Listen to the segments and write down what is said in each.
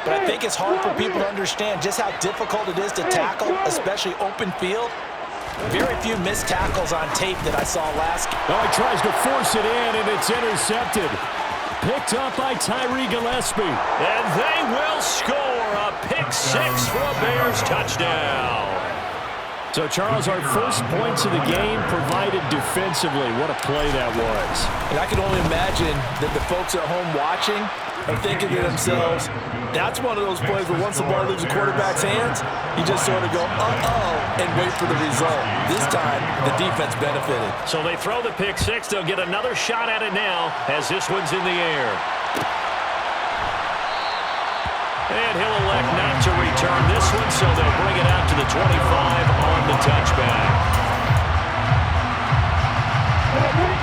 but I think it's hard for people to understand just how difficult it is to tackle, especially open field. Very few missed tackles on tape that I saw last. Oh, he tries to force it in, and it's intercepted. Picked up by Tyree Gillespie. And they will score a pick six for a Bears touchdown. So, Charles, our first points of the game provided defensively. What a play that was. And I can only imagine that the folks at home watching are thinking to themselves, that's one of those plays where once the ball leaves the quarterback's hands, you just sort of go, uh-oh, and wait for the result. This time, the defense benefited. So they throw the pick six. They'll get another shot at it now as this one's in the air. And he'll elect not to return this one, so they'll bring it out to the 25 on the touchback.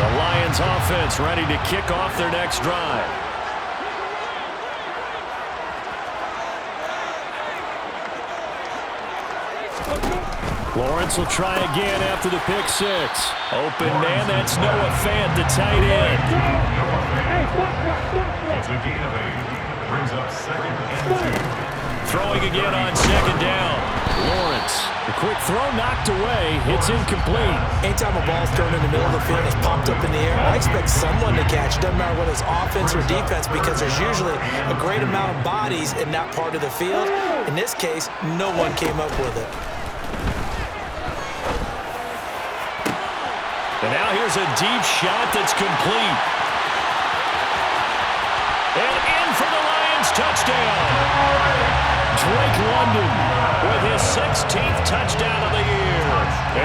The Lions offense ready to kick off their next drive. Lawrence will try again after the pick six. Open man, that's Noah Fant, the tight end. It's a gain of 8. Brings up 2nd and 2. Throwing again on 2nd down. Lawrence, the quick throw knocked away. It's incomplete. Anytime a ball's thrown in the middle of the field and it's popped up in the air, I expect someone to catch. Doesn't matter whether it's offense or defense, because there's usually a great amount of bodies in that part of the field. In this case, no one came up with it. And now here's a deep shot that's complete. And in for the Lions touchdown. Drake London with his 16th touchdown of the year.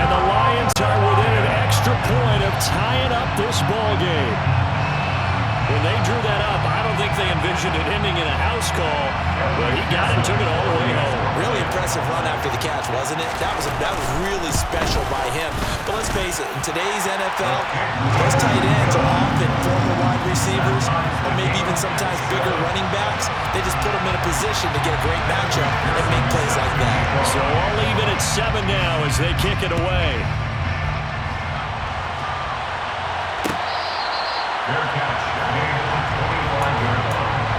And the Lions are within an extra point of tying up this ball game. When they drew that up, I don't think they envisioned it ending in a house call, but he got it, took it all the way home. Really impressive run after the catch, wasn't it? That was really special by him. But let's face it, in today's NFL, those tight ends are often former wide receivers, or maybe even sometimes bigger running backs. They just put them in a position to get a great matchup and make plays like that. So all even at 7 now as they kick it away. Fair catch. Made at the 21-yard line.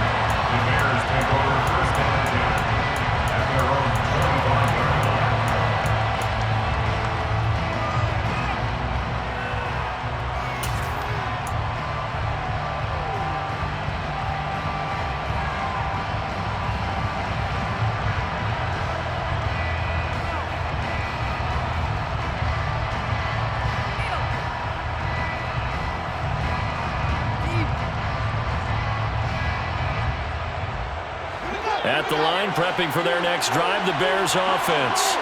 The Bears take over 1st and 10 at their own 21-yard line. At the line, prepping for their next drive, the Bears offense.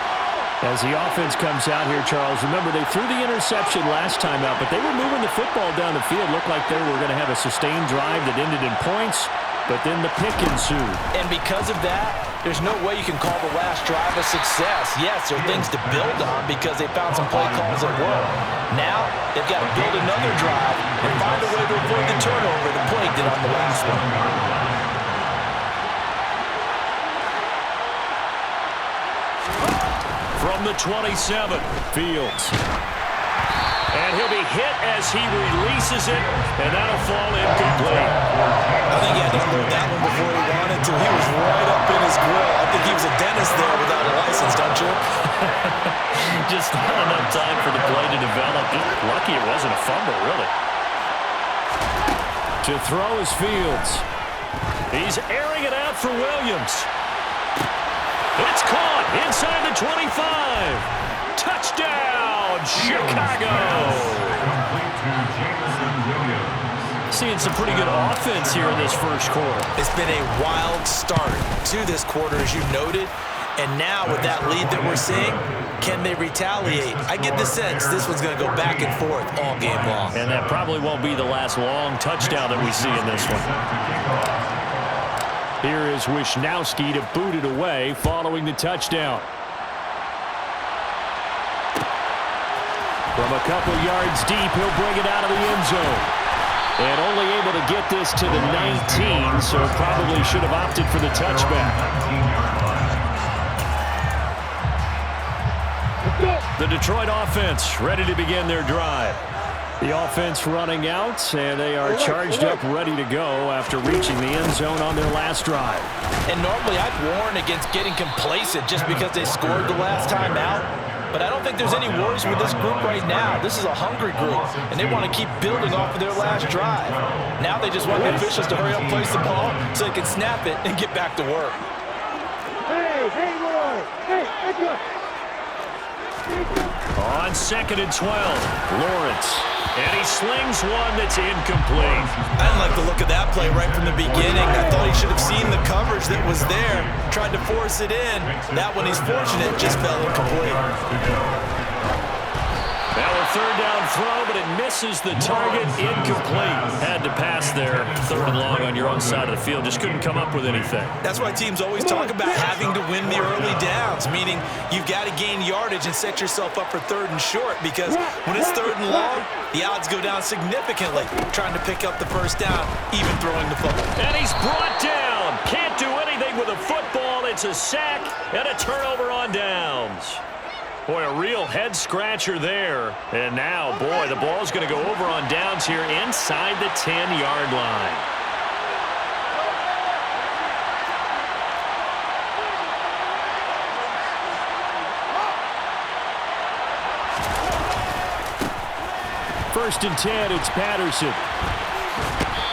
As the offense comes out here, Charles, remember they threw the interception last time out, but they were moving the football down the field. Looked like they were going to have a sustained drive that ended in points, but then the pick ensued. And because of that, there's no way you can call the last drive a success. Yes, there are things to build on because they found some play calls that work. Now, they've got to build another drive and find a way to avoid the turnover the play did on the last one. From the 27, Fields. And he'll be hit as he releases it, and that'll fall incomplete. I think he had to unload that one before he wanted to. He was right up in his grill. I think he was a dentist there without a license, don't you? Just not enough time for the play to develop. Lucky it wasn't a fumble, really. To throw is Fields. He's airing it out for Williams. It's caught inside the 25. Touchdown, Chicago. Seeing some pretty good offense here in this first quarter. It's been a wild start to this quarter, as you noted. And now with that lead that we're seeing, can they retaliate? I get the sense this one's going to go back and forth all game long. And that probably won't be the last long touchdown that we see in this one. Here is Wisnowski to boot it away following the touchdown. From a couple yards deep, he'll bring it out of the end zone. And only able to get this to the 19, so probably should have opted for the touchback. The Detroit offense ready to begin their drive. The offense running out, and they are charged up, ready to go after reaching the end zone on their last drive. And normally I'd warn against getting complacent just because they scored the last time out. But I don't think there's any worries with this group right now. This is a hungry group, and they want to keep building off of their last drive. Now they just want the officials to hurry up, place the ball, so they can snap it and get back to work. On 2nd and 12, Lawrence. And he slings one that's incomplete. I didn't like the look of that play right from the beginning. I thought he should have seen the coverage that was there, tried to force it in. That one, he's fortunate, just fell incomplete. Now a 3rd down throw, but it misses the target, incomplete. Had to pass there, 3rd and long on your own side of the field. Just couldn't come up with anything. That's why teams always talk about having to win the early downs, meaning you've got to gain yardage and set yourself up for 3rd and short, because when it's 3rd and long, the odds go down significantly trying to pick up the 1st down, even throwing the football. And he's brought down. Can't do anything with a football. It's a sack and a turnover on downs. Boy, a real head-scratcher there. And now, boy, the ball's going to go over on downs here inside the 10-yard line. First and 10, it's Patterson.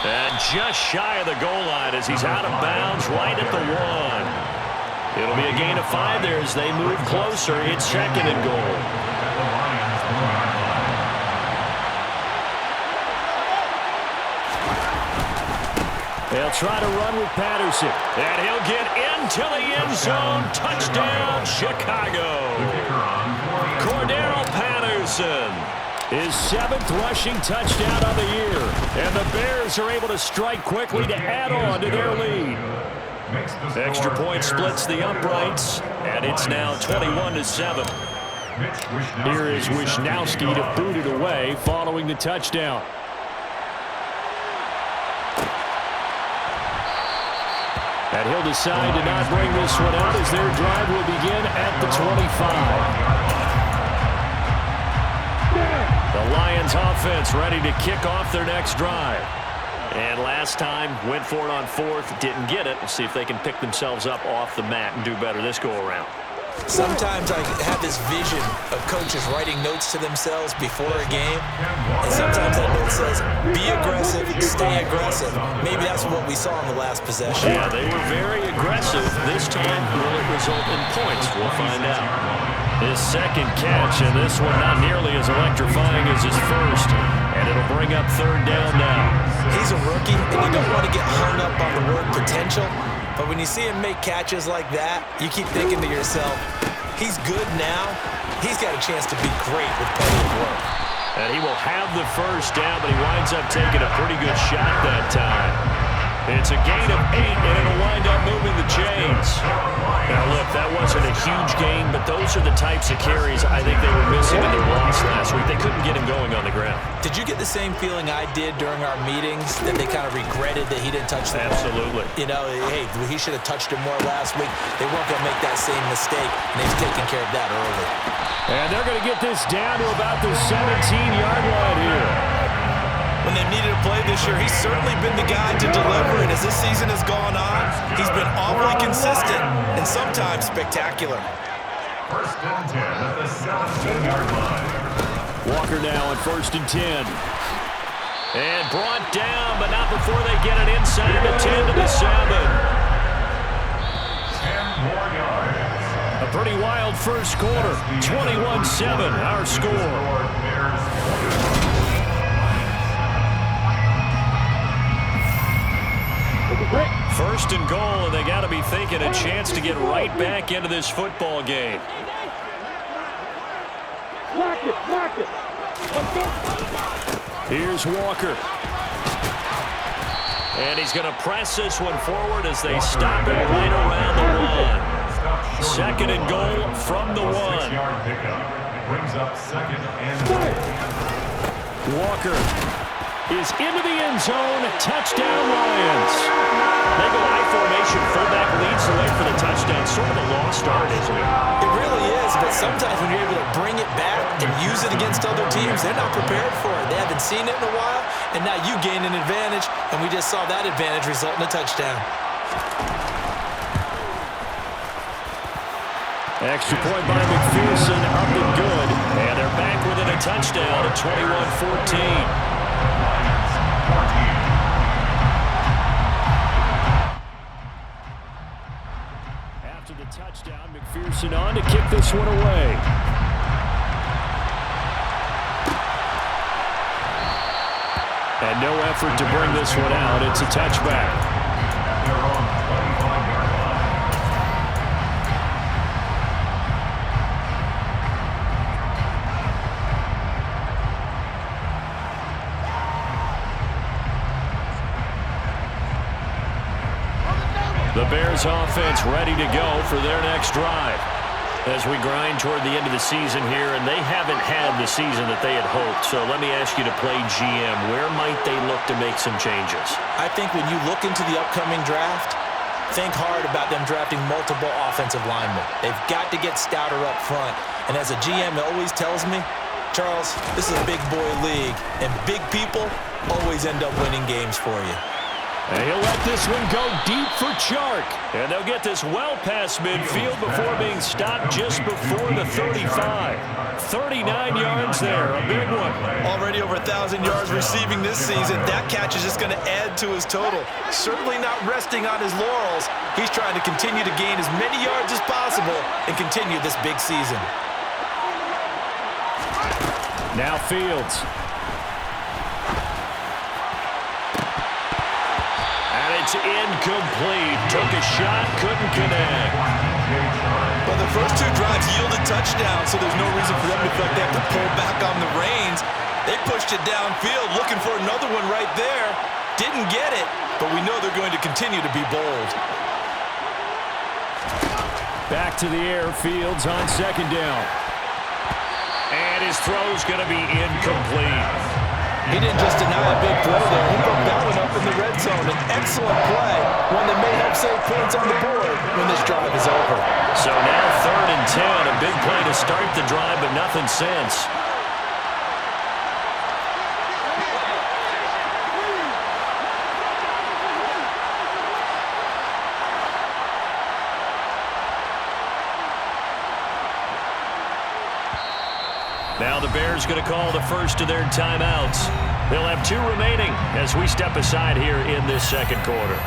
And just shy of the goal line as he's out of bounds right at the 1. It'll be a gain of 5 there as they move closer. It's 2nd and goal. They'll try to run with Patterson. And he'll get into the end zone. Touchdown, Chicago. Cordero Patterson. His 7th rushing touchdown of the year. And the Bears are able to strike quickly to add on to their lead. Extra point splits the uprights, and it's now 21-7. Here is Wishnowski to boot it away following the touchdown. And he'll decide to not bring this one out as their drive will begin at the 25. The Lions offense ready to kick off their next drive. And last time, went for it on 4th, didn't get it. We'll see if they can pick themselves up off the mat and do better this go-around. Sometimes I have this vision of coaches writing notes to themselves before a game, and sometimes that note says, be aggressive, stay aggressive. Maybe that's what we saw in the last possession. Yeah, they were very aggressive. This time, will it result in points? We'll find out. His 2nd catch, and this one not nearly as electrifying as his 1st, and it'll bring up 3rd down now. He's a rookie, and you don't want to get hung up on the word potential. But when you see him make catches like that, you keep thinking to yourself, he's good now. He's got a chance to be great with plenty of work. And he will have the 1st down, but he winds up taking a pretty good shot that time. It's a gain of 8, and it'll wind up moving the chains. Now, look, that wasn't a huge gain, but those are the types of carries I think they were missing in their loss last week. They couldn't get him going on the ground. Did you get the same feeling I did during our meetings, that they kind of regretted that he didn't touch the ball? Absolutely. You know, hey, he should have touched it more last week. They weren't going to make that same mistake, and they've taken care of that early. And they're going to get this down to about the 17-yard line here. When they've needed a play this year, he's certainly been the guy to deliver. And as this season has gone on, he's been awfully consistent and sometimes spectacular. 1st and 10 at the 17-yard line. Walker now on 1st and 10. And brought down, but not before they get it inside the 10 to the 7. 10 more yards. A pretty wild first quarter. 21-7, our score. 1st and goal, and they got to be thinking a chance to get right back into this football game. Here's Walker. And he's going to press this one forward as they stop it right around the 1. 2nd and goal from the 1. Brings up 2nd and goal. Walker is into the end zone. Touchdown, Lions. They go high formation. Fullback leads the way for the touchdown. Sort of a long start, isn't it? It really is, but sometimes when you're able to bring it back and and use it against other teams. They're not prepared for it. They haven't seen it in a while, and now you gain an advantage, and we just saw that advantage result in a touchdown. Extra point by McPherson, up and good. And they're back within a touchdown at 21-14. After the touchdown, McPherson on to kick this one away. And no effort to bring this one out. It's a touchback. The Bears offense ready to go for their next drive. As we grind toward the end of the season here, and they haven't had the season that they had hoped. So let me ask you to play GM. Where might they look to make some changes? I think when you look into the upcoming draft, think hard about them drafting multiple offensive linemen. They've got to get stouter up front. And as a GM, it always tells me, Charles, this is a big boy league, and big people always end up winning games for you. And he'll let this one go deep for Chark. And they'll get this well past midfield before being stopped just before the 35. 39 yards there, a big one. Already over 1,000 yards receiving this season. That catch is just going to add to his total. Certainly not resting on his laurels. He's trying to continue to gain as many yards as possible and continue this big season. Now Fields. It's incomplete. Took a shot, couldn't connect. Well, the first two drives yielded touchdowns, so there's no reason for them to feel like they have to pull back on the reins. They pushed it downfield, looking for another one right there. Didn't get it, but we know they're going to continue to be bold. Back to the air, Fields on second down. And his throw's going to be incomplete. He didn't just deny a big throw there. He broke that one up in the red zone. An excellent play, one that may help save points on the board when this drive is over. So now 3rd and 10, a big play to start the drive, but nothing since. Now the Bears going to call the first of their timeouts. They'll have 2 remaining as we step aside here in this second quarter.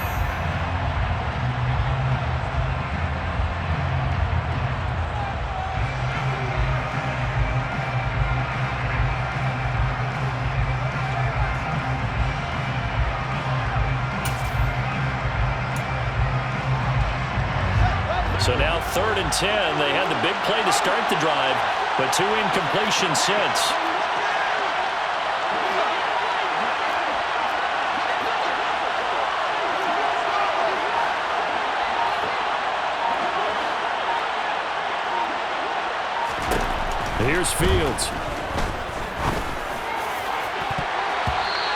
So now 3rd and 10. They had the big play to start the drive, but 2 incompletions since. Here's Fields.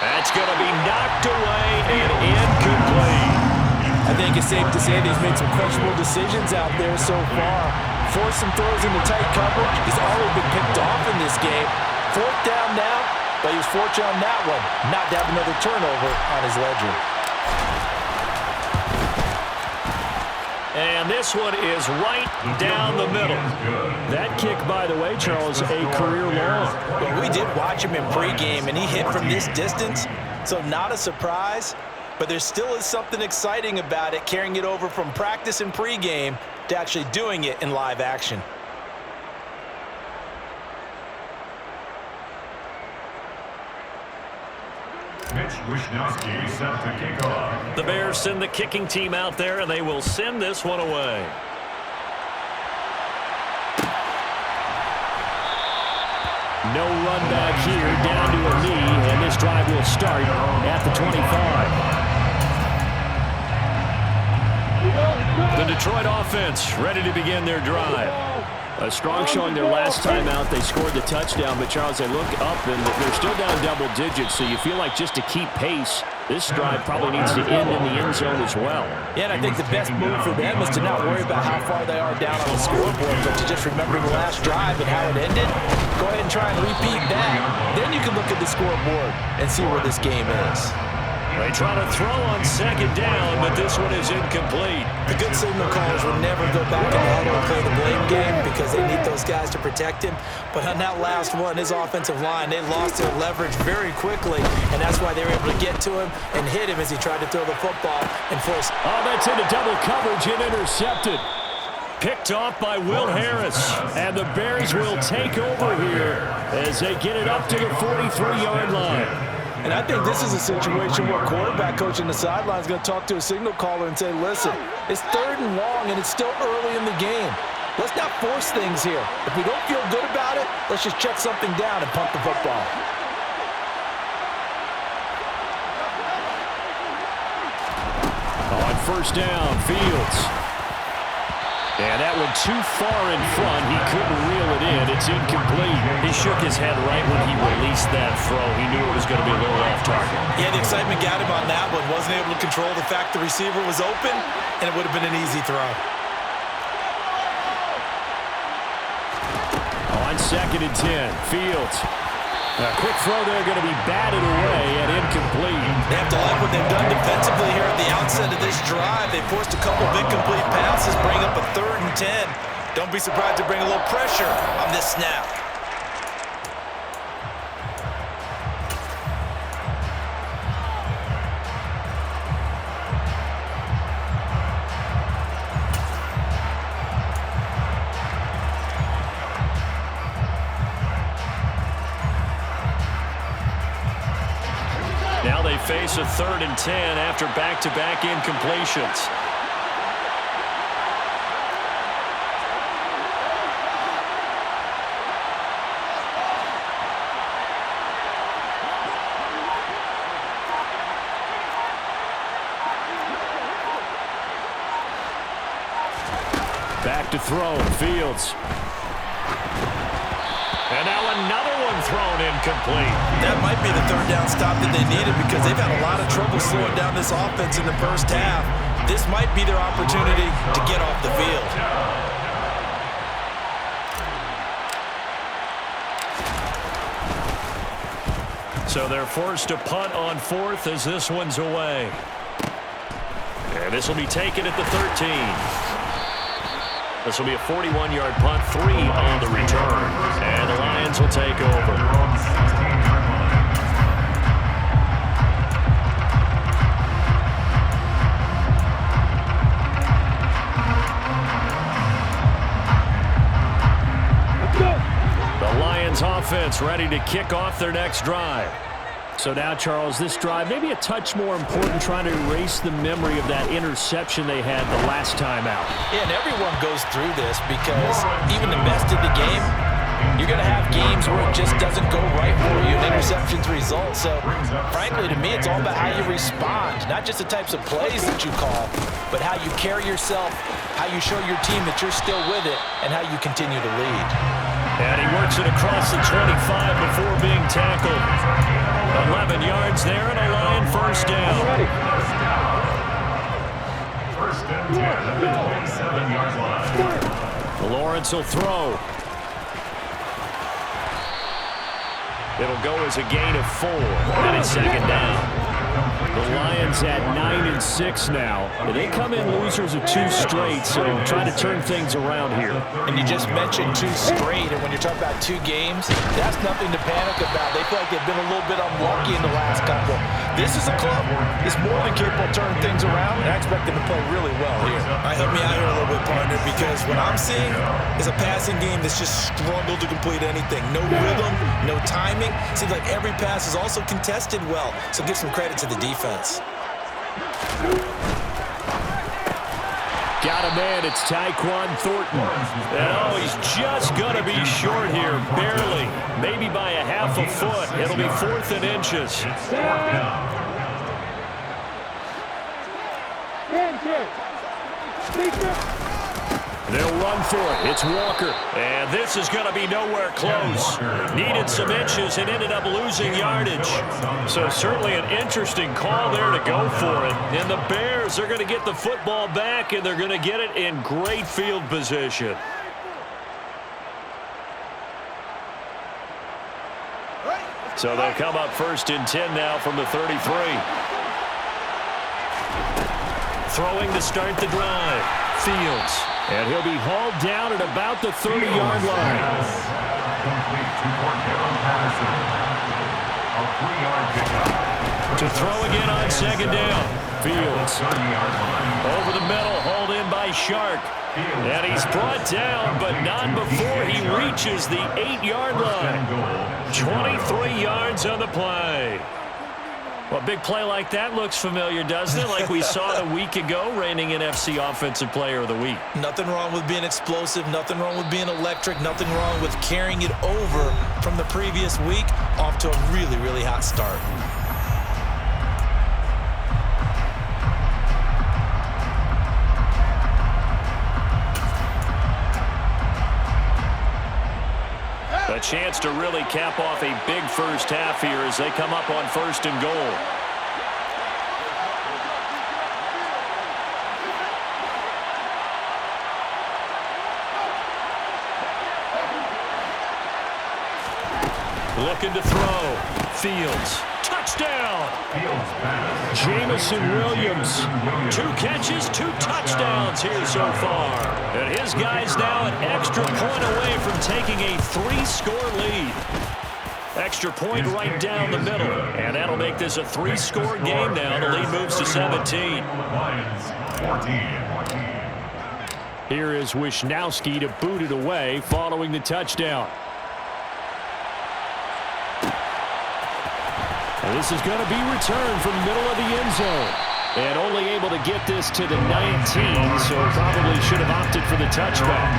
That's going to be knocked away and incomplete. I think it's safe to say that he's made some questionable decisions out there so far. Forced some throws into tight coverage. He's already been picked off in this game. 4th down now, but he was fortunate on that one, not to have another turnover on his ledger. And this one is right down the middle. That kick, by the way, Charles, a career long. Well, we did watch him in pregame, and he hit from this distance, so not a surprise. But there still is something exciting about it, carrying it over from practice and pregame to actually doing it in live action. Mitch Wishnowsky set to kick off. The Bears send the kicking team out there, and they will send this one away. No run back here, down to a knee, and this drive will start at the 25. The Detroit offense ready to begin their drive. A strong showing their last time out. They scored the touchdown, but Charles, they look up and they're still down double digits, so you feel like just to keep pace, This drive probably needs to end in the end zone as well. Yeah, and I think the best move for them is to not worry about how far they are down on the scoreboard, but to just remember the last drive and how it ended. Go ahead and try and repeat that. Then you can look at the scoreboard and see where this game is. They try to throw on second down, but this one is incomplete. The good signal callers will never go back in the huddle and play the blame game because they need those guys to protect him. But on that last one, his offensive line, they lost their leverage very quickly, and that's why they were able to get to him and hit him as he tried to throw the football and force. Oh, that's into double coverage and intercepted. Picked off by Will Harris, and the Bears will take over here as they get it up to the 43-yard line. And I think this is a situation where quarterback coach in the sideline is going to talk to a signal caller and say, listen, it's 3rd and long, and it's still early in the game. Let's not force things here. If we don't feel good about it, let's just check something down and punt the football. On first down, Fields. And that one too far in front. He couldn't reel it in. It's incomplete. He shook his head right when he released that throw. He knew it was going to be a little off target. Yeah, the excitement got him on that one. Wasn't able to control the fact the receiver was open, and it would have been an easy throw. On 2nd and 10, Fields. A quick throw there going to be batted away and incomplete. They have to like what they've done defensively here at the outset of this drive. They forced a couple of incomplete passes, bring up a 3rd and 10. Don't be surprised to bring a little pressure on this snap. Now they face a 3rd and 10 after back-to-back incompletions. Back to throw, Fields. And now another one thrown incomplete. That might be the 3rd down stop that they needed because they've had a lot of trouble slowing down this offense in the first half. This might be their opportunity to get off the field. So they're forced to punt on 4th as this one's away. And this will be taken at the 13. This will be a 41-yard punt, 3 on the return. And the Lions will take over. The Lions offense ready to kick off their next drive. So now, Charles, this drive maybe a touch more important, trying to erase the memory of that interception they had the last time out. Yeah, and everyone goes through this because even the best in the game, you're going to have games where it just doesn't go right for you, and interceptions result. So, frankly, to me, it's all about how you respond, not just the types of plays that you call, but how you carry yourself, how you show your team that you're still with it, and how you continue to lead. And he works it across the 25 before being tackled. 11 yards there and a Lion first down. First and 10 at the 27-yard line. Lawrence will throw. It'll go as a gain of 4. And it's 2nd down. The Lions at 9-6 now. They come in losers of 2 straight, so trying to turn things around here. And you just mentioned 2 straight, and when you're talking about 2 games, that's nothing to panic about. They feel like they've been a little bit unlucky in the last couple. This is a club that's more than capable of turning things around, and I expect them to play really well here. All right, help me out here a little bit, partner, because what I'm seeing is a passing game that's just struggled to complete anything. No rhythm, no timing. Seems like every pass is also contested well, so give some credit to the defense. Got a man, it's Tyquan Thornton. And oh, he's just going to be short here, barely. Maybe by a half a foot. It'll be 4th and inches. They'll run for it. It's Walker. And this is going to be nowhere close. Needed some inches and ended up losing yardage. So certainly an interesting call there to go for it. And the Bears are going to get the football back, and they're going to get it in great field position. So they'll come up 1st and 10 now from the 33. Throwing to start the drive. Fields. And he'll be hauled down at about the 30-yard line. To throw again on 2nd down. Fields. Over the middle, hauled in by Shark. And he's brought down, but not before he reaches the 8-yard line. 23 yards on the play. Well, a big play like that looks familiar, doesn't it? Like we saw a week ago, reigning NFC Offensive Player of the Week. Nothing wrong with being explosive. Nothing wrong with being electric. Nothing wrong with carrying it over from the previous week off to a really, really hot start. A chance to really cap off a big first half here as they come up on 1st and goal. Looking to throw. Fields. Touchdown. Jamison Williams. 2 catches, 2 touchdowns here so far. And his guy's now an extra point away from taking a 3-score lead. Extra point right down the middle. And that'll make this a 3-score game now. The lead moves to 17. Here is Wisnowski to boot it away following the touchdown. And this is going to be returned from the middle of the end zone. And only able to get this to the 19, so probably should have opted for the touchback.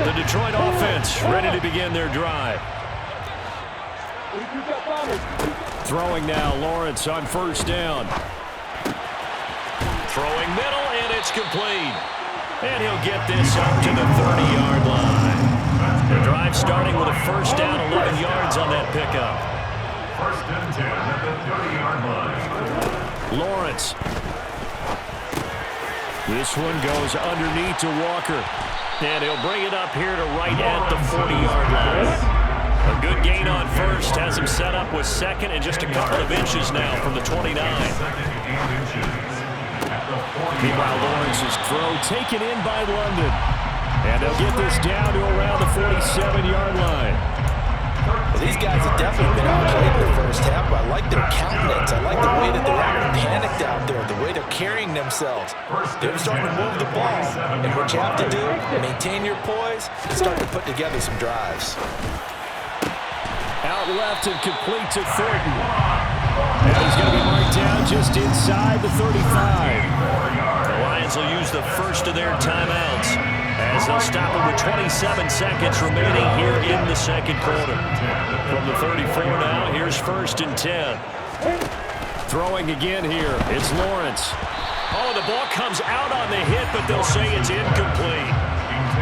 The Detroit offense ready to begin their drive. Throwing now, Lawrence on 1st down. Throwing middle, and it's complete. And he'll get this up to the 30-yard line. The drive starting with a 1st down, 11 yards on that pickup. 1st and 10 at the 30-yard line. Lawrence. This one goes underneath to Walker. And he'll bring it up here to right at the 40-yard line. A good gain on 1st, has him set up with 2nd and just a couple of inches now from the 29. Meanwhile, Lawrence's throw taken in by London. And they'll get this down to around the 47-yard line. Well, these guys have definitely been outplayed in the first half, but I like their countenance. I like the way that they're acting panicked out there, the way they're carrying themselves. They're starting to move the ball. And what you have to do, maintain your poise and start to put together some drives. Out left and complete to Thornton. And he's going to be marked down just inside the 35. The Lions will use the first of their timeouts as they'll stop it with 27 seconds remaining here in the 2nd quarter. From the 34 now, here's 1st and 10. Throwing again here, it's Lawrence. Oh, the ball comes out on the hit, but they'll say it's incomplete.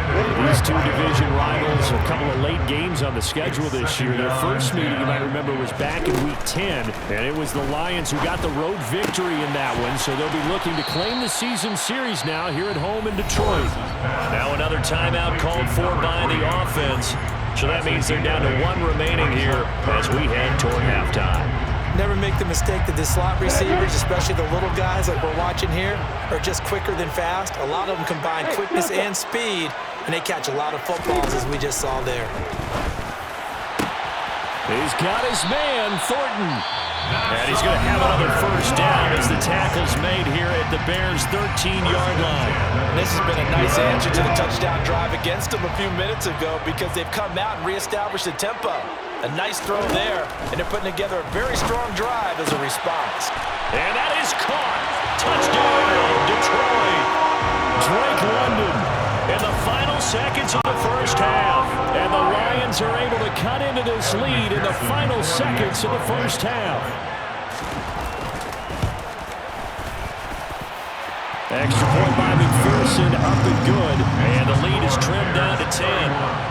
These two division rivals, a couple of late games on the schedule this year. Their first meeting, you might remember, was back in Week 10, and it was the Lions who got the road victory in that one, so they'll be looking to claim the season series now here at home in Detroit. Now another timeout called for by the offense, so that means they're down to 1 remaining here as we head toward halftime. Never make the mistake that the slot receivers, especially the little guys like we're watching here, are just quicker than fast. A lot of them combine quickness and speed, and they catch a lot of footballs, as we just saw there. He's got his man, Thornton. And he's going to have another 1st down as the tackle's made here at the Bears' 13-yard line. This has been a nice answer to the touchdown drive against them a few minutes ago because they've come out and reestablished the tempo. A nice throw there, and they're putting together a very strong drive as a response. And that is caught. Touchdown, Detroit. Drake London in the final seconds of the first half. And the Lions Lions are able to cut into this lead in the final seconds of the first half. Extra point by McPherson, up and good. And the lead is trimmed down to 10.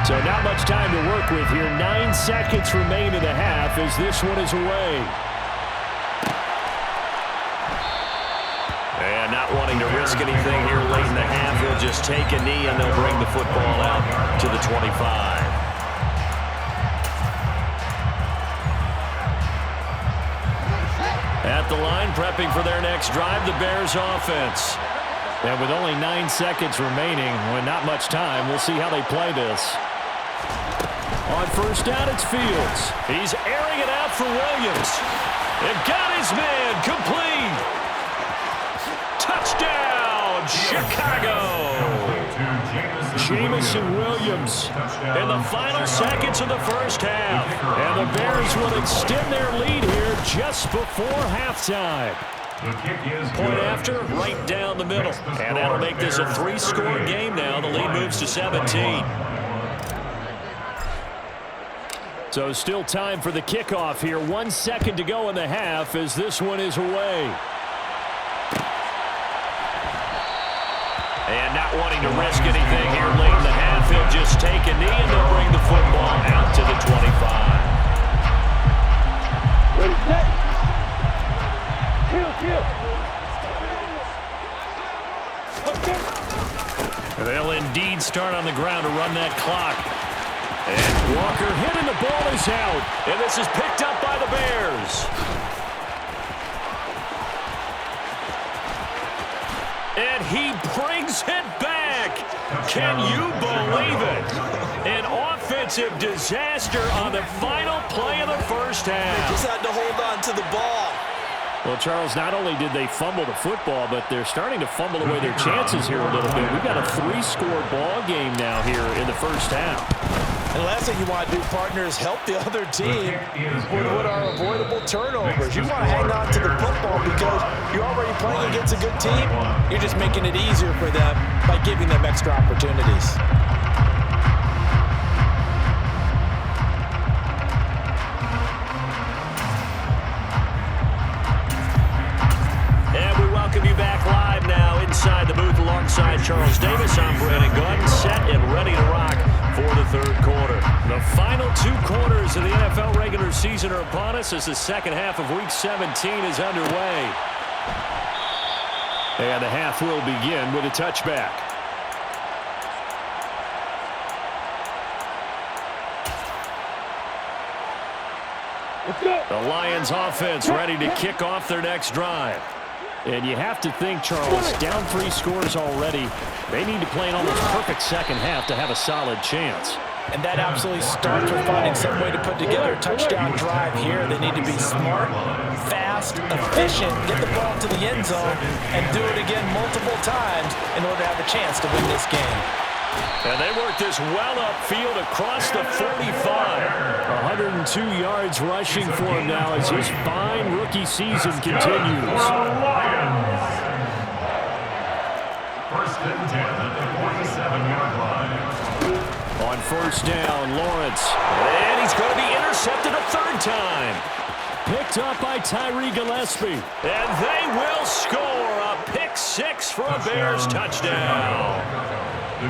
So not much time to work with here. 9 seconds remain in the half as this one is away. And not wanting to risk anything here late in the half, he'll just take a knee and they'll bring the football out to the 25. At the line, prepping for their next drive, the Bears offense. And with only 9 seconds remaining, with not much time, we'll see how they play this. On first down, it's Fields. He's airing it out for Williams. And got his man complete. Touchdown, Chicago. Jamison Williams in the final seconds of the first half. And the Bears will extend their lead here just before halftime. Point after, right down the middle. And that'll make this a 3-score game now. The lead moves to 17. So still time for the kickoff here. 1 second to go in the half as this one is away. And not wanting to risk anything here late in the half, he'll just take a knee and they'll bring the football out to the 25. Ready, set. Kill. They'll indeed start on the ground to run that clock. And Walker hit and the ball is out. And this is picked up by the Bears. And he brings it back. Can you believe it? An offensive disaster on the final play of the first half. They just had to hold on to the ball. Well, Charles, not only did they fumble the football, but they're starting to fumble away their chances here a little bit. We've got a 3-score ball game now here in the first half. And the last thing you want to do, partner, is help the other team with what are avoidable turnovers. You want to hang on to the football because you're already playing against a good team. You're just making it easier for them by giving them extra opportunities. And we welcome you back live now inside the booth alongside Charles Davis. I'm Brandon Gunn, set and ready to rock for the third quarter. The final 2 quarters of the NFL regular season are upon us as the second half of Week 17 is underway. And the half will begin with a touchback. The Lions offense ready to kick off their next drive. And you have to think, Charles, down 3 scores already. They need to play an almost perfect second half to have a solid chance. And that absolutely starts with finding some way to put together a touchdown drive here. They need to be smart, fast, efficient, get the ball to the end zone, and do it again multiple times in order to have a chance to win this game. And they work this well upfield across the 45. 102 yards rushing for him now as his fine rookie season continues. First and 10 at the 47-yard line. On first down, Lawrence. And he's going to be intercepted a third time. Picked up by Tyree Gillespie. And they will score a pick-6 for a Bears touchdown.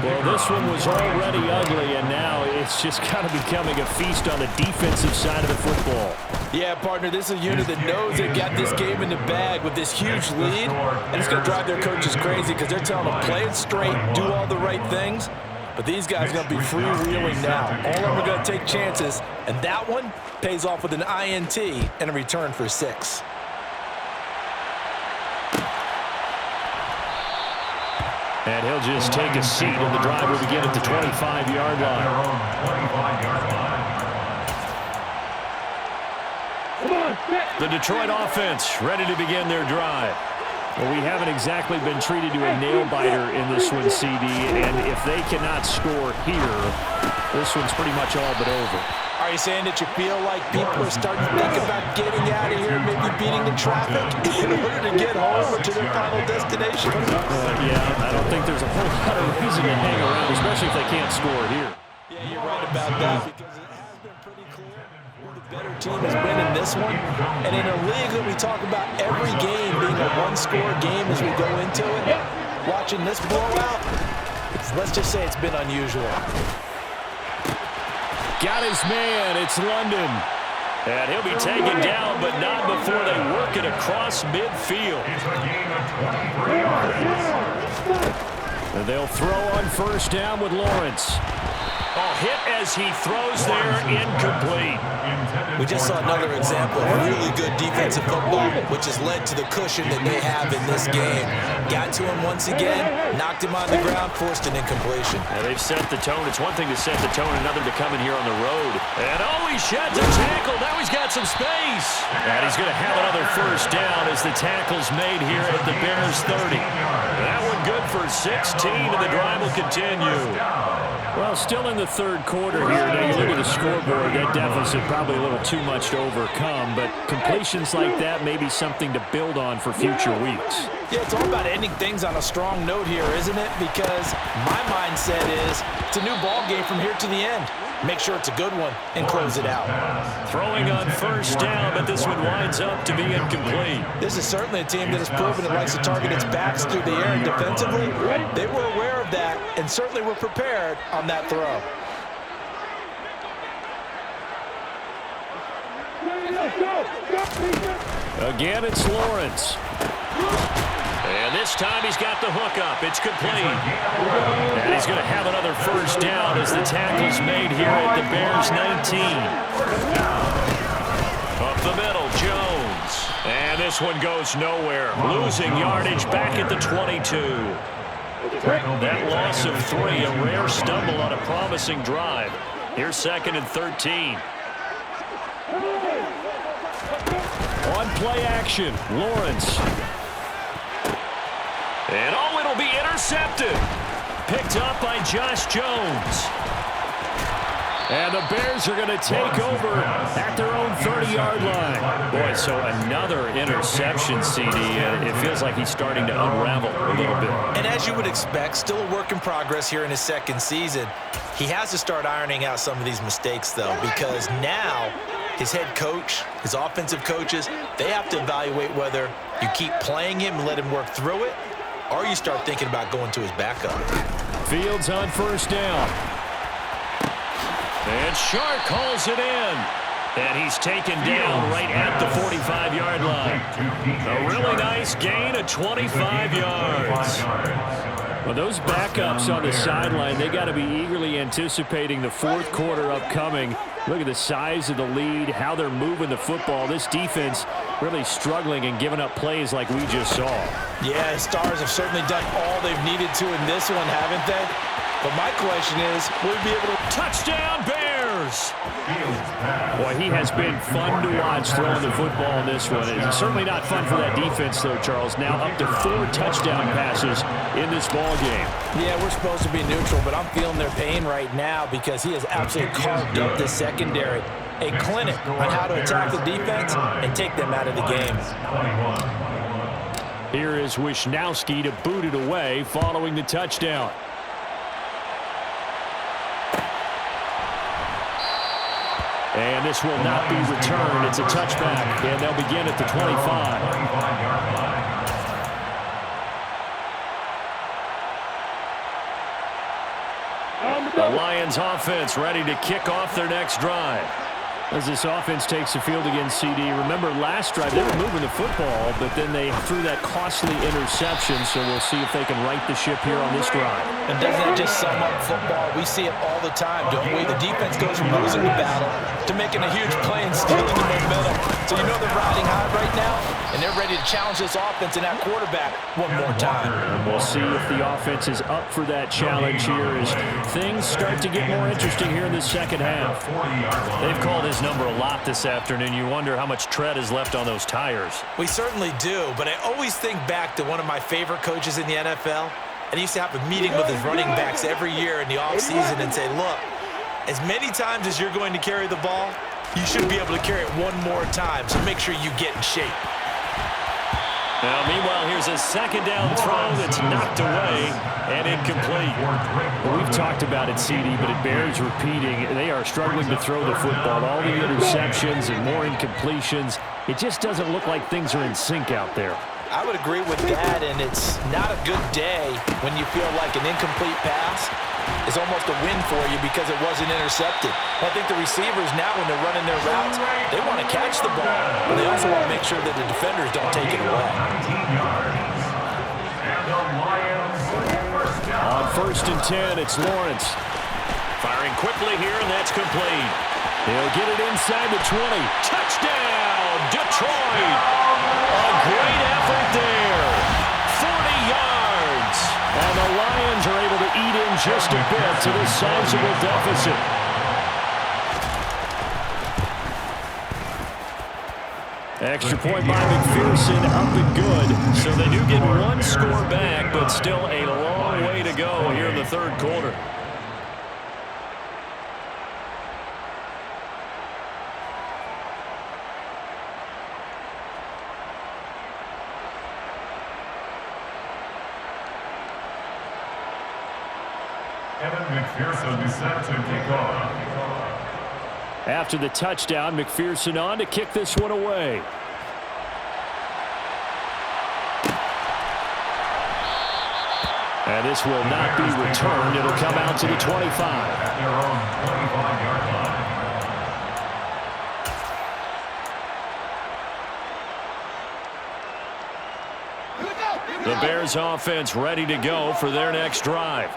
Well, this one was already ugly, and now it's just kind of becoming a feast on the defensive side of the football. Yeah, partner, this is a unit that knows they've got this game in the bag with this huge lead, and it's going to drive their coaches crazy because they're telling them play it straight, do all the right things. But these guys are going to be freewheeling now. All of them are going to take chances, and that one pays off with an INT and a return for 6. And he'll just take a seat, and the drive will begin at the 25-yard line. The Detroit offense ready to begin their drive. Well, we haven't exactly been treated to a nail-biter in this one, CD, and if they cannot score here, this one's pretty much all but over. Are you saying that you feel like people are starting to think about getting out of here, maybe beating the traffic in order to get home or to their final destination? Yeah, I don't think there's a whole lot of reason to hang around, especially if they can't score here. Yeah, you're right about that because it has been pretty clear who the better team has been in this one. And in a league that we talk about every game being a one-score game as we go into it, watching this blowout, let's just say it's been unusual. Got his man. It's London. And he'll be taken down, but not before they work it across midfield. And they'll throw on first down with Lawrence. Hit as he throws there, incomplete. We just saw another example of really good defensive football, which has led to the cushion that they have in this game. Got to him once again, knocked him on the ground, forced an incompletion. Yeah, they've set the tone. It's one thing to set the tone, another to come in here on the road. And he sheds a tackle. Now he's got some space. And he's going to have another first down as the tackle's made here at the Bears 30. That one good for 16, and the drive will continue. Well, still in the third quarter here. Now you look at the scoreboard, that deficit probably a little too much to overcome, but completions like that may be something to build on for future weeks. Yeah, it's all about ending things on a strong note here, isn't it? Because my mindset is it's a new ball game from here to the end. Make sure it's a good one and close it out. Throwing on first down, but this one winds up to be incomplete. This is certainly a team that has proven it likes to target its backs through the air, and defensively, they were aware of that and certainly were prepared on that throw. Again, it's Lawrence. And this time he's got the hook up. It's complete. And he's going to have another first down as the tackle's made here at the Bears 19. Up the middle, Jones. And this one goes nowhere. Losing yardage back at the 22. That loss of 3, a rare stumble on a promising drive. Here's 2nd and 13. On play action, Lawrence. And it'll be intercepted. Picked up by Josh Jones. And the Bears are going to take over at their own 30-yard line. Boy, so another interception, CD. It feels like he's starting to unravel a little bit. And as you would expect, still a work in progress here in his second season. He has to start ironing out some of these mistakes, though, because now his head coach, his offensive coaches, they have to evaluate whether you keep playing him and let him work through it, or you start thinking about going to his backup. Fields on first down. And Shark calls it in. And he's taken down right at the 45-yard line. A really nice gain of 25 yards. Well, those backups on the sideline, they got to be eagerly anticipating the fourth quarter upcoming. Look at the size of the lead, how they're moving the football. This defense really struggling and giving up plays like we just saw. Yeah, Stars have certainly done all they've needed to in this one, haven't they? But my question is, will we be able to... Touchdown, Bears! Boy, he has been fun to watch throwing the football in this one. It's certainly not fun for that defense, though, Charles. Now up to 4 touchdown passes in this ball game. Yeah, we're supposed to be neutral, but I'm feeling their pain right now because he has absolutely carved up the secondary. A clinic on how to attack the defense and take them out of the game. Here is Wisnowski to boot it away following the touchdown. And this will not be returned. It's a touchback, and they'll begin at the 25. The Lions offense ready to kick off their next drive. As this offense takes the field against CD, remember last drive they were moving the football, but then they threw that costly interception, so we'll see if they can right the ship here on this drive. And doesn't that just sum up football? We see it all the time, don't we? The defense goes from losing the battle to making a huge play and stealing the momentum. So you know they're riding high right now, and they're ready to challenge this offense and that quarterback one more time. And we'll see if the offense is up for that challenge here as things start to get more interesting here in the second half. They've called his number a lot this afternoon. You wonder how much tread is left on those tires. We certainly do, but I always think back to one of my favorite coaches in the NFL, and he used to have a meeting with his running backs every year in the offseason and say, look, as many times as you're going to carry the ball, you should be able to carry it one more time, so make sure you get in shape. Now, meanwhile, here's a second down throw that's knocked away and incomplete. Well, we've talked about it, CD, but it bears repeating. They are struggling to throw the football. All the interceptions and more incompletions. It just doesn't look like things are in sync out there. I would agree with that, and it's not a good day when you feel like an incomplete pass is almost a win for you because it wasn't intercepted. I think the receivers now, when they're running their routes, they want to catch the ball, but they also want to make sure that the defenders don't take it away. On 1st and 10, it's Lawrence. Firing quickly here, and that's complete. He'll get it inside the 20. Touchdown, Detroit! A great effort there. 40 yards. And the Lions are able to eat in just a bit to this sizable deficit. Extra point by McPherson, up and good. So they do get one score back, but still a long way to go here in the third quarter. McPherson is set to kick off. After the touchdown, McPherson on to kick this one away. And this will not be returned. It'll come out to the 25. At their own 25-yard line. The Bears offense ready to go for their next drive.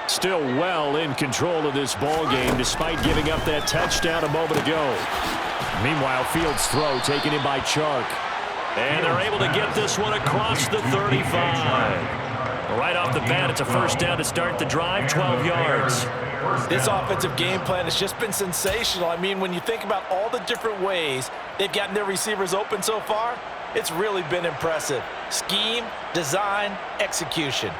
Still well in control of this ball game despite giving up that touchdown a moment ago. Meanwhile, Fields' throw taken in by Chark. And they're able to get this one across the 35. Right off the bat, it's a first down to start the drive, 12 yards. This offensive game plan has just been sensational. I mean, when you think about all the different ways they've gotten their receivers open so far, it's really been impressive. Scheme, design, execution.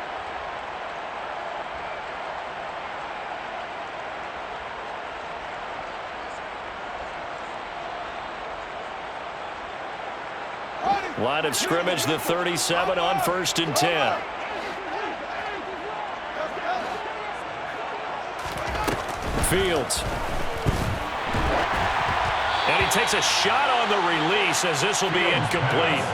Line of scrimmage, the 37 on 1st and 10. Fields. And he takes a shot on the release as this will be incomplete.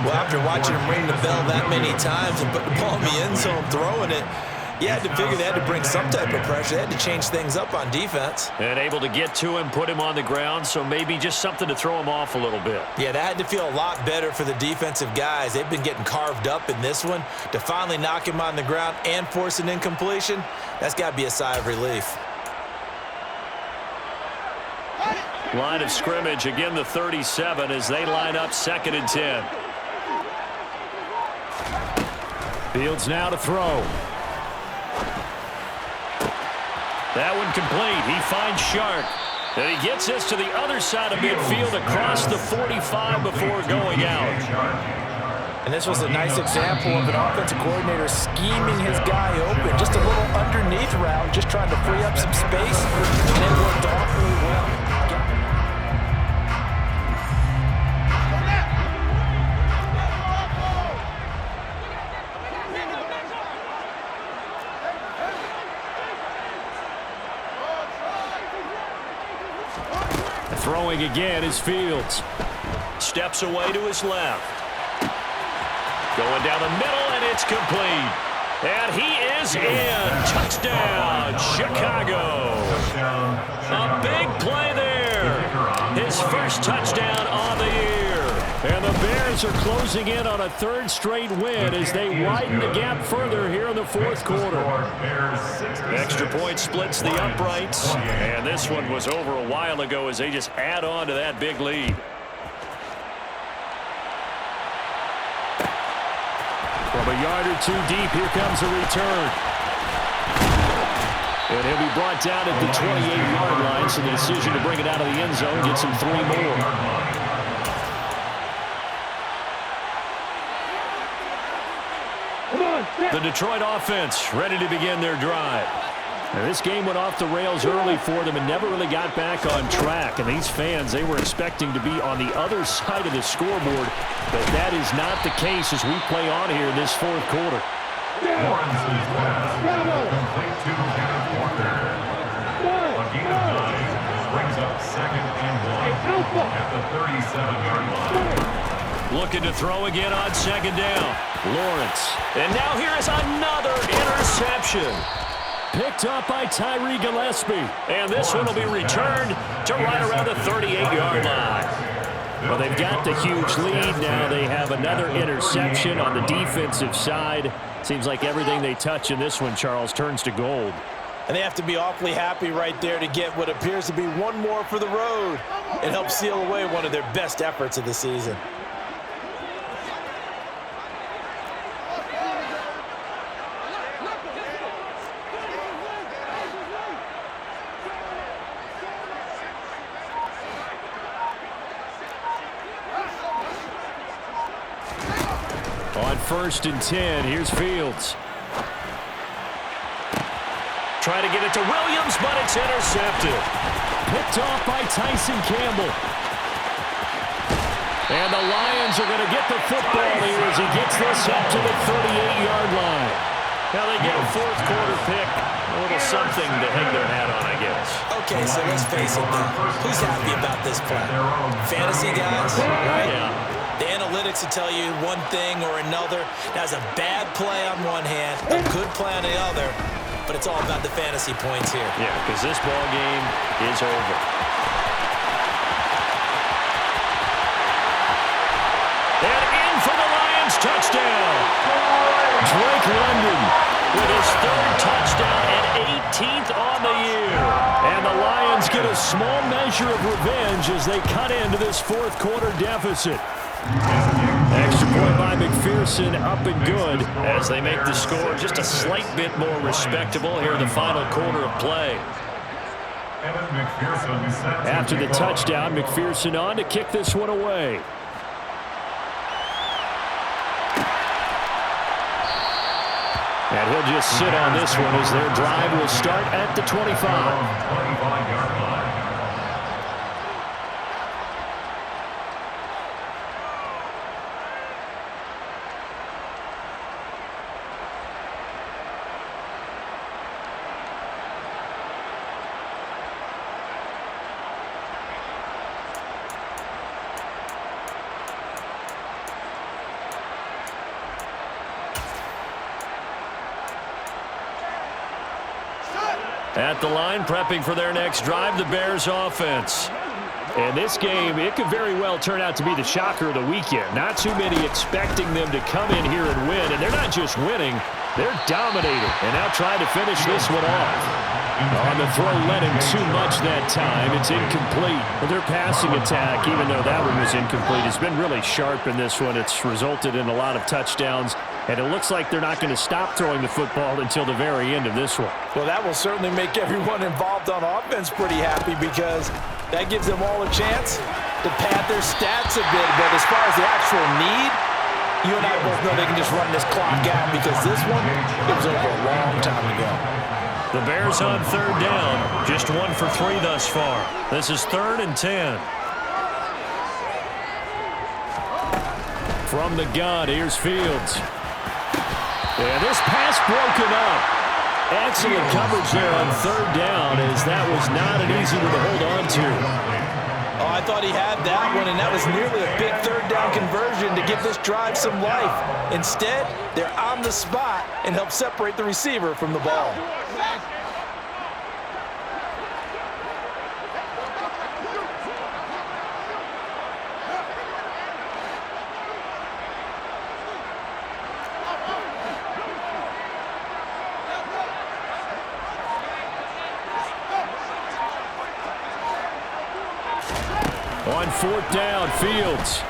Well, after watching him ring the bell that many times and put the ball in the end zone throwing it, you had to figure they had to bring some type of pressure. They had to change things up on defense. And able to get to him, put him on the ground, so maybe just something to throw him off a little bit. Yeah, that had to feel a lot better for the defensive guys. They've been getting carved up in this one. To finally knock him on the ground and force an incompletion, that's got to be a sigh of relief. Line of scrimmage, again the 37 as they line up 2nd and 10. Fields now to throw. That one complete. He finds Shark. And he gets this to the other side of midfield across the 45 before going out. And this was a nice example of an offensive coordinator scheming his guy open. Just a little underneath route, just trying to free up some space. And it worked awfully well. Throwing again is Fields. Steps away to his left. Going down the middle, and it's complete. And he is in. Touchdown, Chicago. A big play there. His first touchdown on the year. And the Bears are closing in on a 3rd straight win as they widen the gap further here in the 4th quarter. Extra point splits the uprights. And this one was over a while ago as they just add on to that big lead. From a yard or two deep, here comes a return. And he'll be brought down at the 28-yard line, so the decision to bring it out of the end zone gets him 3 more. The Detroit offense ready to begin their drive. Now, this game went off the rails early for them and never really got back on track. And these fans, they were expecting to be on the other side of the scoreboard, but that is not the case as we play on here in this fourth quarter. Lawrence's pass complete to Kenneth Walker. A gain of 9 brings up 2nd and 1 at the 37-yard line. Looking to throw again on 2nd down. Lawrence. And now here is another interception. Picked up by Tyree Gillespie. And this one will be returned to right around the 38-yard line. Well, they've got the huge lead. Now they have another interception on the defensive side. Seems like everything they touch in this one, Charles, turns to gold. And they have to be awfully happy right there to get what appears to be one more for the road and help seal away one of their best efforts of the season. On 1st and 10, here's Fields. Trying to get it to Williams, but it's intercepted. Picked off by Tyson Campbell. And the Lions are going to get the football here as he gets this up to the 38-yard line. Now they get a fourth quarter pick. A little something to hang their hat on, I guess. Okay, so let's face it now. Who's happy about this play? Fantasy guys, right? Yeah. The analytics will tell you one thing or another. That's a bad play on one hand, a good play on the other, but it's all about the fantasy points here. Yeah, because this ball game is over. And in for the Lions touchdown. Drake London with his 3rd touchdown and 18th on the year. And the Lions get a small measure of revenge as they cut into this fourth quarter deficit. Extra point by McPherson, up and good as they make the score just a slight bit more respectable here in the final quarter of play. After the touchdown, McPherson on to kick this one away. And he'll just sit on this one as their drive will start at the 25. At the line, prepping for their next drive, the Bears offense. And this game, it could very well turn out to be the shocker of the weekend. Not too many expecting them to come in here and win. And they're not just winning, they're dominating. And now trying to finish this one off. On the throw, led him too much that time. It's incomplete. But their passing attack, even though that one was incomplete, has been really sharp in this one. It's resulted in a lot of touchdowns. And it looks like they're not going to stop throwing the football until the very end of this one. Well, that will certainly make everyone involved on offense pretty happy because that gives them all a chance to pad their stats a bit. But as far as the actual need, you and I both know they can just run this clock out because this one, it was over a long time ago. The Bears on 3rd down, just 1 for 3 thus far. This is 3rd and 10. From the gun, here's Fields. And this pass broken up. Excellent coverage there on 3rd down as that was not an easy one to hold on to. Oh, I thought he had that one, and that was nearly a big 3rd down conversion to give this drive some life. Instead, they're on the spot and help separate the receiver from the ball. On 4th down, Fields.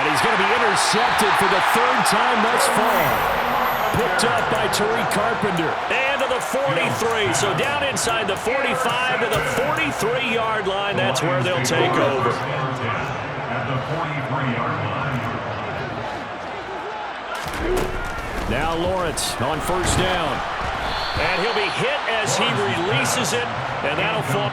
And he's going to be intercepted for the third time thus far. Picked up by Tariq Carpenter. And to the 43. So down inside the 45 to the 43-yard line. That's where they'll take over. At the 43-yard line. Now Lawrence on first down. And he'll be hit as he releases it. And that'll fall.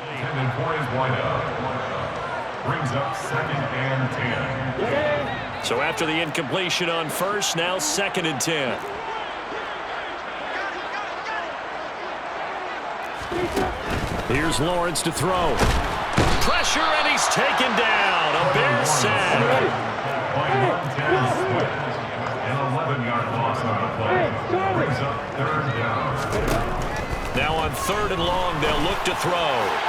Intended for his wideout. Brings up second and 10. So after the incompletion on first, now second and 10. Here's Lawrence to throw. Pressure, and he's taken down. A Bears sack. An 11-yard loss on the play. Brings up third down. Now on third and long, they'll look to throw.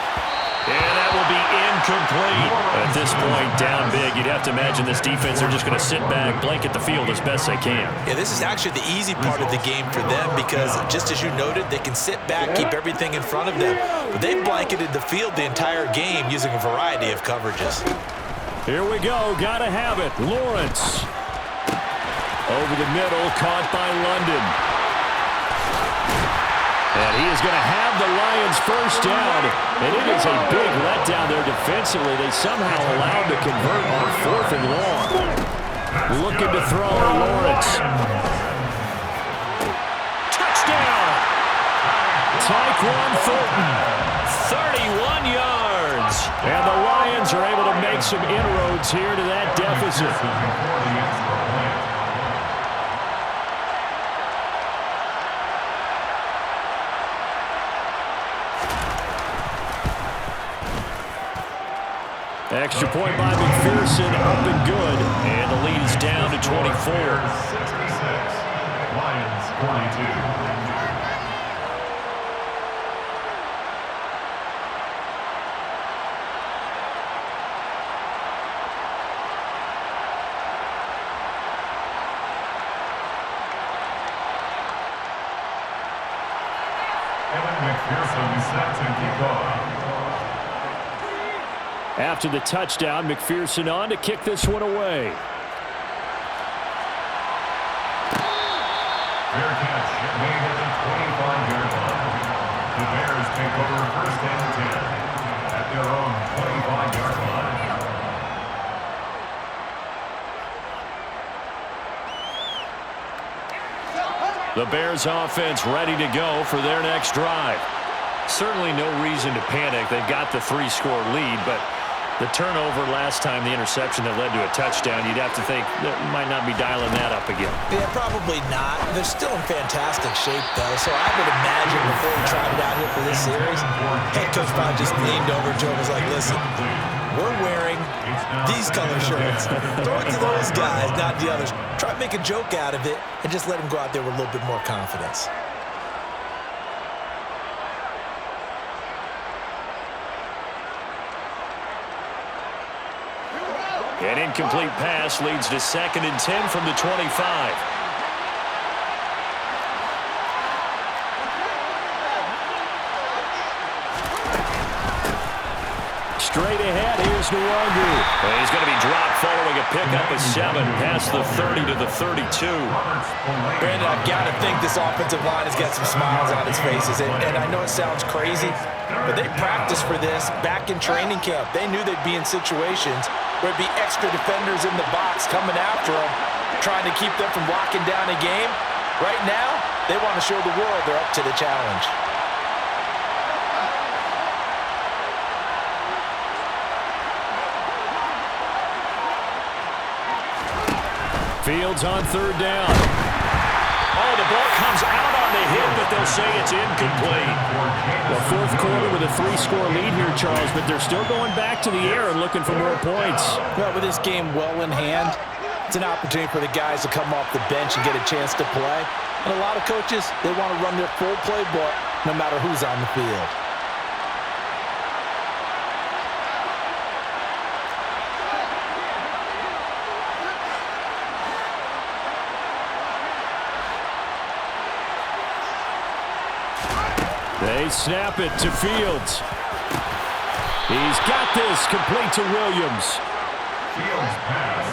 And that will be incomplete. At this point, down big, you'd have to imagine this defense are just going to sit back, blanket the field as best they can. Yeah, this is actually the easy part of the game for them because, just as you noted, they can sit back, keep everything in front of them. But they've blanketed the field the entire game using a variety of coverages. Here we go. Got to have it. Lawrence. Over the middle, caught by London. And he is going to have the Lions first down. And it is a big letdown there defensively. They somehow allowed to convert on fourth and long. Looking to throw Lawrence. Touchdown! Tyquan Thornton. 31 yards. And the Lions are able to make some inroads here to that deficit. Extra point by McPherson, up and good. And the lead is down to 24. 66, Lions 42. Evan McPherson set to kick off. After the touchdown, McPherson on to kick this one away. Fair catch made at the 25-yard line. The Bears take over first and 10 at their own 25-yard line. The Bears offense ready to go for their next drive. Certainly no reason to panic. They've got the 3-score lead, but the turnover last time, the interception that led to a touchdown, you'd have to think they might not be dialing that up again. Yeah, probably not. They're still in fantastic shape, though, so I would imagine before we tried it out here for this series, head coach probably just leaned over to him and was like, listen, we're wearing these color shirts. Throw it to those guys, not the others. Try to make a joke out of it and just let them go out there with a little bit more confidence. An incomplete pass leads to second and 10 from the 25. straight ahead. Here's Nwangu. And he's going to be dropped following a pickup of 7 past the 30 to the 32. Brandon, I've got to think this offensive line has got some smiles on its faces. And I know it sounds crazy, but they practiced for this back in training camp. They knew they'd be in situations where it'd be extra defenders in the box coming after them, trying to keep them from locking down a game. Right now, they want to show the world they're up to the challenge. Fields on 3rd down. Oh, the ball comes out on the hit, but they'll say it's incomplete. Well, 4th quarter with a 3-score lead here, Charles, but they're still going back to the air and looking for more points. Well, with this game well in hand, it's an opportunity for the guys to come off the bench and get a chance to play. And a lot of coaches, they want to run their full playbook no matter who's on the field. They snap it to Fields. He's got this, complete to Williams. Fields pass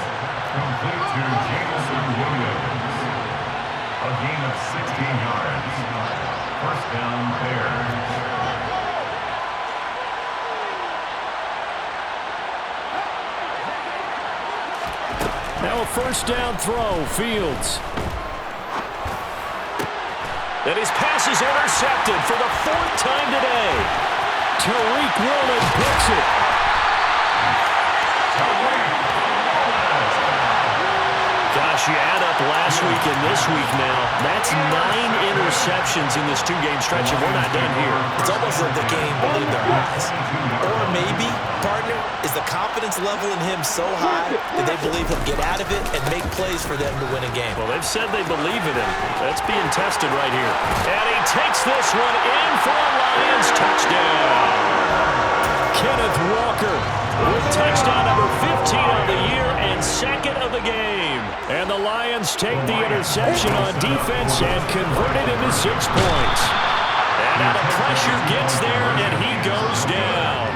complete to Jameson Williams. A gain of 16 yards. First down, Bears. Now a 1st down throw, Fields. And his pass is intercepted for the 4th time today. Tariq Woolen picks it. Gosh, you add up last week and this week now. That's 9 interceptions in this 2-game stretch, and we're not done here. It's almost like they can't even believe their eyes. Or maybe, partner, is the confidence level in him so high that they believe he'll get out of it and make plays for them to win a game. Well, they've said they believe in him. That's being tested right here. And he takes this one in for a Lions touchdown. Kenneth Walker with touchdown number 15 on the year and 2nd of the game. And the Lions take the interception on defense and convert it into 6 points. And now the pressure gets there, and he goes down.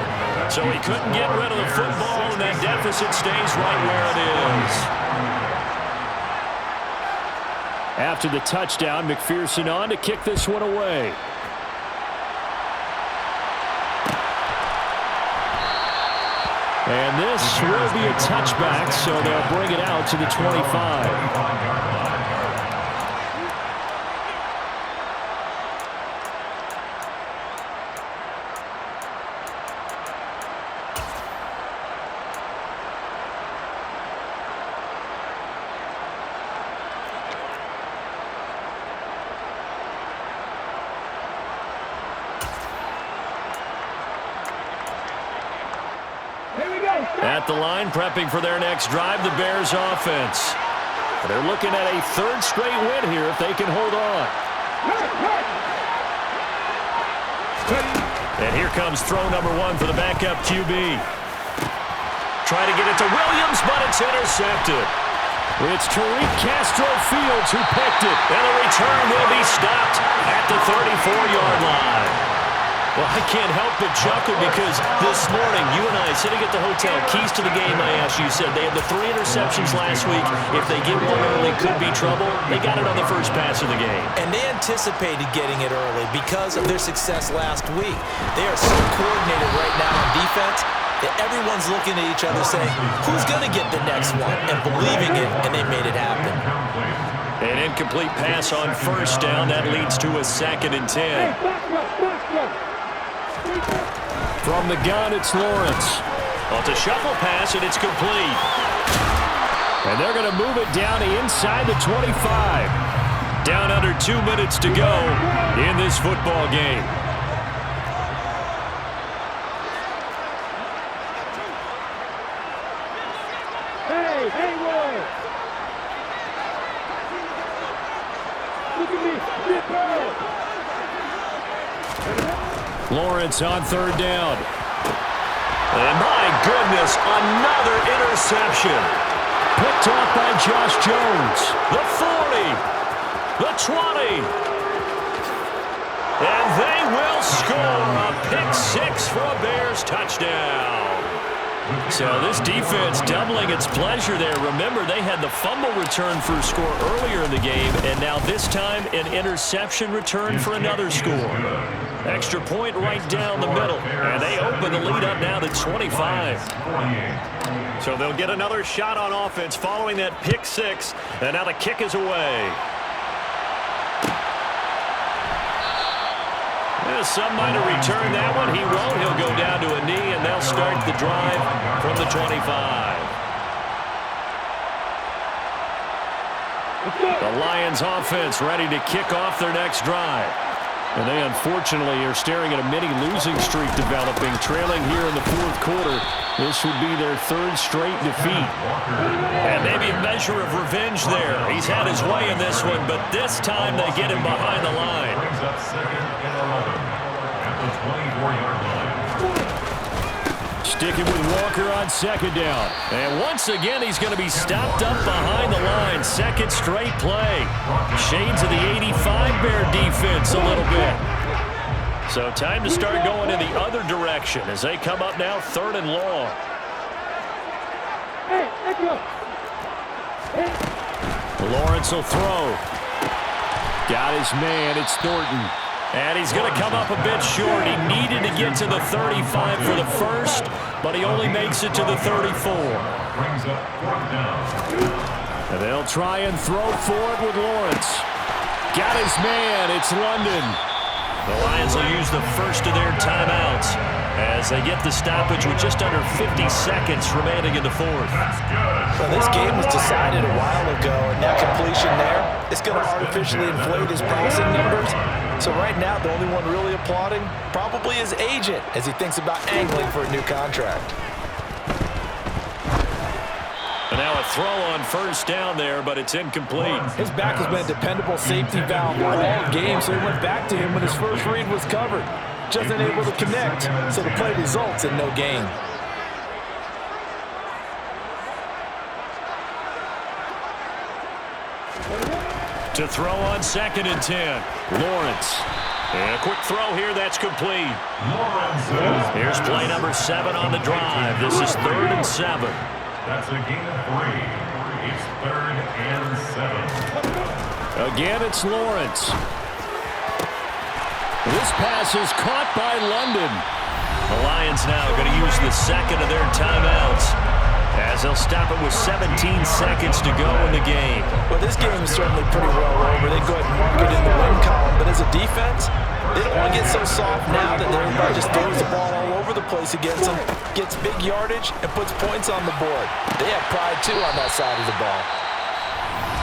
So he couldn't get rid of the football, and that deficit stays right where it is. After the touchdown, McPherson on to kick this one away. And this will be a touchback, so they'll bring it out to the 25. At the line, prepping for their next drive, the Bears offense. They're looking at a 3rd straight win here if they can hold on. And here comes throw number 1 for the backup QB. Trying to get it to Williams, but it's intercepted. It's Tariq Castro Fields who picked it. And the return will be stopped at the 34-yard line. Well, I can't help but chuckle because this morning, you and I, sitting at the hotel, keys to the game, I asked you, said they had the 3 interceptions last week. If they get one early, could be trouble. They got it on the first pass of the game. And they anticipated getting it early because of their success last week. They are so coordinated right now on defense that everyone's looking at each other saying, who's going to get the next one? And believing it, and they made it happen. An incomplete pass on 1st down. That leads to a 2nd and 10. From the gun, it's Lawrence. Well, it's a shuffle pass, and it's complete. And they're going to move it down to inside the 25. Down under 2 minutes to go in this football game. Hey, Roy! Look at me! Get back! Lawrence on 3rd down. And my goodness, another interception. Picked off by Josh Jones. The 40, the 20. And they will score a pick-6 for a Bears touchdown. So this defense doubling its pleasure there. Remember, they had the fumble return for a score earlier in the game, and now this time an interception return for another score. Extra point right down the middle, and they open the lead up now to 25. So they'll get another shot on offense following that pick-6, and now the kick is away. Some might have returned that one. He won't. He'll go down to a knee, and they'll start the drive from the 25. The Lions offense ready to kick off their next drive. And they unfortunately are staring at a mini losing streak developing, trailing here in the fourth quarter. This would be their third straight defeat. And maybe a measure of revenge there. He's had his way in this one, but this time they get him behind the line. Brings up 2nd and 11 at the 24-yard line. Sticking with Walker on 2nd down. And once again, he's going to be stopped up behind the line. Second straight play. Shades of the 85 Bear defense a little bit. So time to start going in the other direction as they come up now 3rd and long. Lawrence will throw. Got his man. It's Thornton. And he's going to come up a bit short. He needed to get to the 35 for the first, but he only makes it to the 34. Brings up 4th down. And they'll try and throw for it with Lawrence. Got his man. It's London. The Lions will use the first of their timeouts as they get the stoppage with just under 50 seconds remaining in the fourth. Well, this game was decided a while ago, and that completion there is going to artificially inflate his passing numbers. So right now, the only one really applauding probably his agent as he thinks about angling for a new contract. And now a throw on first down there, but it's incomplete. His back has been a dependable safety valve all game, so he went back to him when his first read was covered. Just unable to connect, so the play results in no gain. To throw on 2nd and 10. Lawrence. And a quick throw here, that's complete. Here's play number 7 on the drive. This is 3rd and 7. That's a gain of 3. It's 3rd and 7. Again, it's Lawrence. This pass is caught by London. The Lions now going to use the second of their timeouts as they'll stop it with 17 seconds to go in the game. Well, this game is certainly pretty well over. They go ahead and mark it in the win column, but as a defense, they don't want to get so soft now that everybody just throws the ball all over the place against them, gets big yardage, and puts points on the board. They have pride, too, on that side of the ball.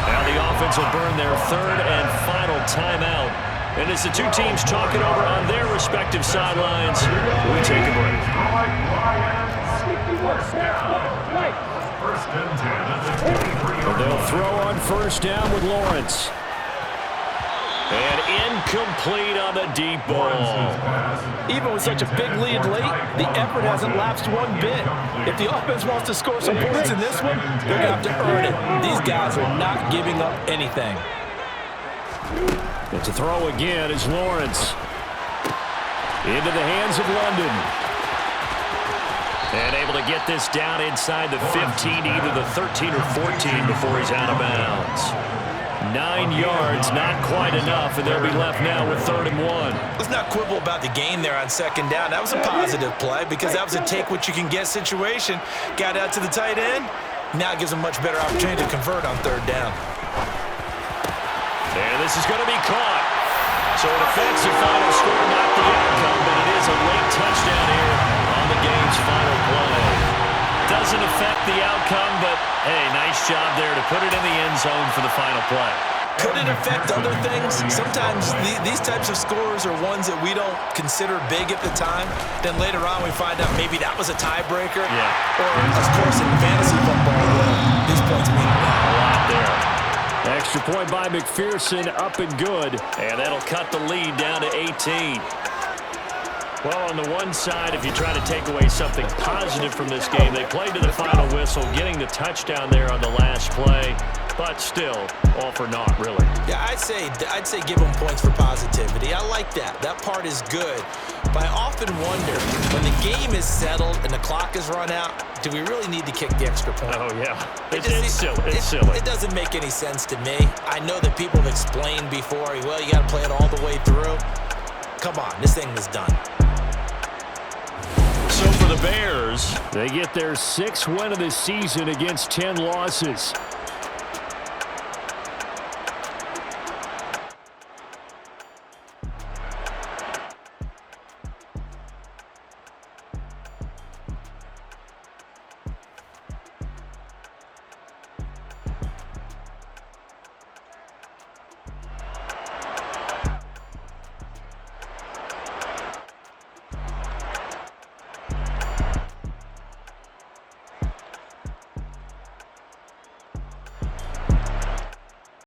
Now the offense will burn their third and final timeout. And as the two teams talk it over on their respective sidelines, we take a break. And they'll throw on first down with Lawrence. And incomplete on the deep ball. Even with such a big lead late, the effort hasn't lapsed one bit. If the offense wants to score some points in this one, they're going to have to earn it. These guys are not giving up anything. And to throw again is Lawrence. Into the hands of London. And able to get this down inside the 15, either the 13 or 14 before he's out of bounds. 9 yards, not quite enough, and they'll be left now with 3rd and 1. Let's not quibble about the gain there on 2nd down. That was a positive play because that was a take-what-you-can-get situation. Got out to the tight end. Now it gives them a much better opportunity to convert on 3rd down. And this is going to be caught. So an offensive final score, not the outcome, but it is a late touchdown here on the game's final play. Doesn't affect the outcome, but, hey, nice job there to put it in the end zone for the final play. Could it affect other things? Sometimes these types of scores are ones that we don't consider big at the time. Then later on we find out maybe that was a tiebreaker. Yeah. Or, of course, in fantasy football, these points mean A lot there. Extra point by McPherson, up and good. And that'll cut the lead down to 18. Well, on the one side, if you try to take away something positive from this game, they played to the final whistle, getting the touchdown there on the last play. but still, all for naught, really. Yeah, I'd say give them points for positivity. I like that. That part is good. But I often wonder, when the game is settled and the clock is run out, do we really need to kick the extra point? Oh, yeah. It's silly. It's silly. It doesn't make any sense to me. I know that people have explained before, well, you got to play it all the way through. Come on, this thing was done. So for the Bears, they get their 6th win of the season against 10 losses.